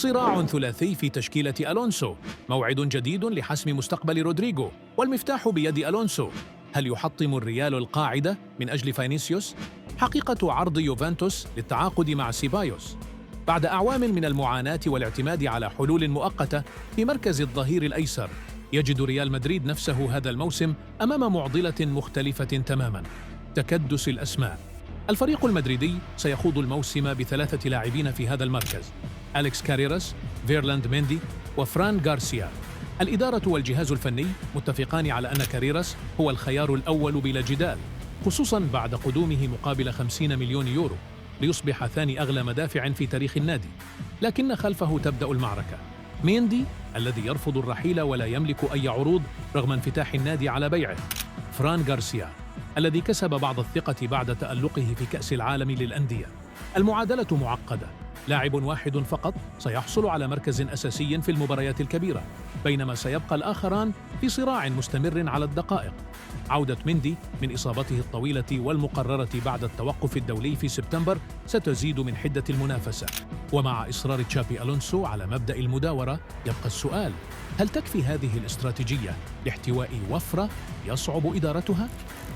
صراع ثلاثي في تشكيلة ألونسو، موعد جديد لحسم مستقبل رودريغو، والمفتاح بيد ألونسو. هل يحطم الريال القاعدة من أجل فينيسيوس؟ حقيقة عرض يوفنتوس للتعاقد مع سيبايوس بعد أعوام من المعاناة والاعتماد على حلول مؤقتة في مركز الظهير الأيسر، يجد ريال مدريد نفسه هذا الموسم أمام معضلة مختلفة تماماً: تكدس الأسماء. الفريق المدريدي سيخوض الموسم بثلاثة لاعبين في هذا المركز: أليكس كاريراس، فيرلاند ميندي، وفران غارسيا. الإدارة والجهاز الفني متفقان على أن كاريراس هو الخيار الأول بلا جدال، خصوصاً بعد قدومه مقابل 50 مليون يورو ليصبح ثاني أغلى مدافع في تاريخ النادي. لكن خلفه تبدأ المعركة: ميندي الذي يرفض الرحيل ولا يملك أي عروض رغم انفتاح النادي على بيعه، فران غارسيا الذي كسب بعض الثقة بعد تألقه في كأس العالم للأندية. المعادلة معقدة: لاعب واحد فقط سيحصل على مركز أساسي في المباريات الكبيرة، بينما سيبقى الآخران في صراع مستمر على الدقائق. عودة ميندي من إصابته الطويلة والمقررة بعد التوقف الدولي في سبتمبر ستزيد من حدة المنافسة، ومع إصرار تشابي ألونسو على مبدأ المداورة يبقى السؤال: هل تكفي هذه الاستراتيجية لاحتواء وفرة يصعب إدارتها؟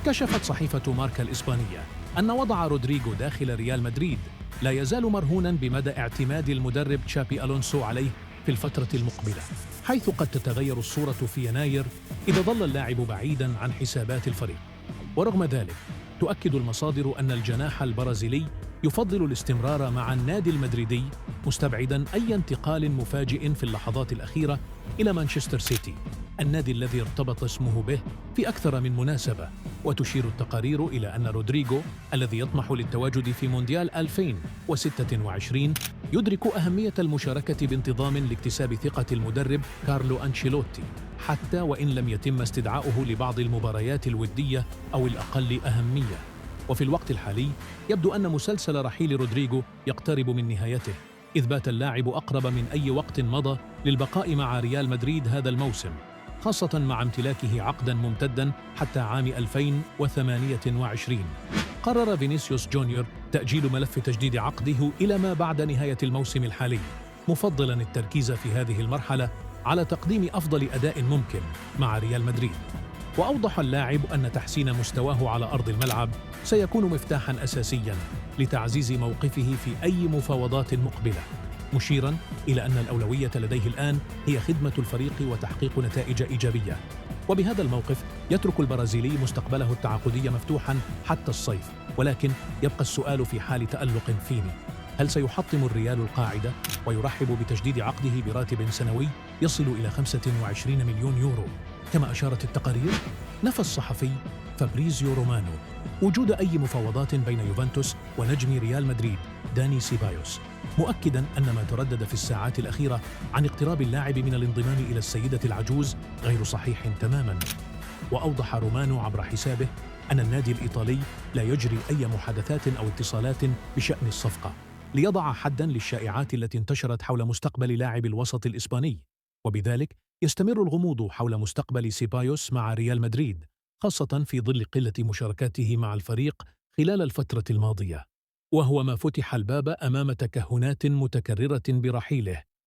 كشفت صحيفة ماركا الإسبانية أن وضع رودريغو داخل ريال مدريد لا يزال مرهونا بمدى اعتماد المدرب تشابي ألونسو عليه في الفترة المقبلة، حيث قد تتغير الصورة في يناير إذا ظل اللاعب بعيداً عن حسابات الفريق. ورغم ذلك تؤكد المصادر أن الجناح البرازيلي يفضل الاستمرار مع النادي المدريدي، مستبعداً أي انتقال مفاجئ في اللحظات الأخيرة إلى مانشستر سيتي، النادي الذي ارتبط اسمه به في أكثر من مناسبة. وتشير التقارير إلى أن رودريغو الذي يطمح للتواجد في مونديال 2026 يدرك أهمية المشاركة بانتظام لاكتساب ثقة المدرب كارلو أنشيلوتي، حتى وإن لم يتم استدعاؤه لبعض المباريات الودية أو الأقل أهمية. وفي الوقت الحالي يبدو أن مسلسل رحيل رودريغو يقترب من نهايته، إذ بات اللاعب أقرب من أي وقت مضى للبقاء مع ريال مدريد هذا الموسم، خاصة مع امتلاكه عقداً ممتداً حتى عام 2028. قرر فينيسيوس جونيور تأجيل ملف تجديد عقده إلى ما بعد نهاية الموسم الحالي، مفضلاً التركيز في هذه المرحلة على تقديم أفضل أداء ممكن مع ريال مدريد. وأوضح اللاعب أن تحسين مستواه على أرض الملعب سيكون مفتاحاً أساسياً لتعزيز موقفه في أي مفاوضات مقبلة، مشيراً إلى أن الأولوية لديه الآن هي خدمة الفريق وتحقيق نتائج إيجابية. وبهذا الموقف يترك البرازيلي مستقبله التعاقدي مفتوحاً حتى الصيف، ولكن يبقى السؤال في حال تألق فيني: هل سيحطم الريال القاعدة ويرحب بتجديد عقده براتب سنوي يصل إلى 25 مليون يورو كما أشارت التقارير؟ نفى الصحفي فابريزيو رومانو وجود أي مفاوضات بين يوفنتوس ونجم ريال مدريد داني سيبايوس، مؤكداً أن ما تردد في الساعات الأخيرة عن اقتراب اللاعب من الانضمام إلى السيدة العجوز غير صحيح تماماً. وأوضح رومانو عبر حسابه أن النادي الإيطالي لا يجري أي محادثات أو اتصالات بشأن الصفقة، ليضع حداً للشائعات التي انتشرت حول مستقبل لاعب الوسط الإسباني، وبذلك يستمر الغموض حول مستقبل سيبايوس مع ريال مدريد، خاصة في ظل قلة مشاركاته مع الفريق خلال الفترة الماضية، وهو ما فتح الباب أمام تكهنات متكررة برحيله.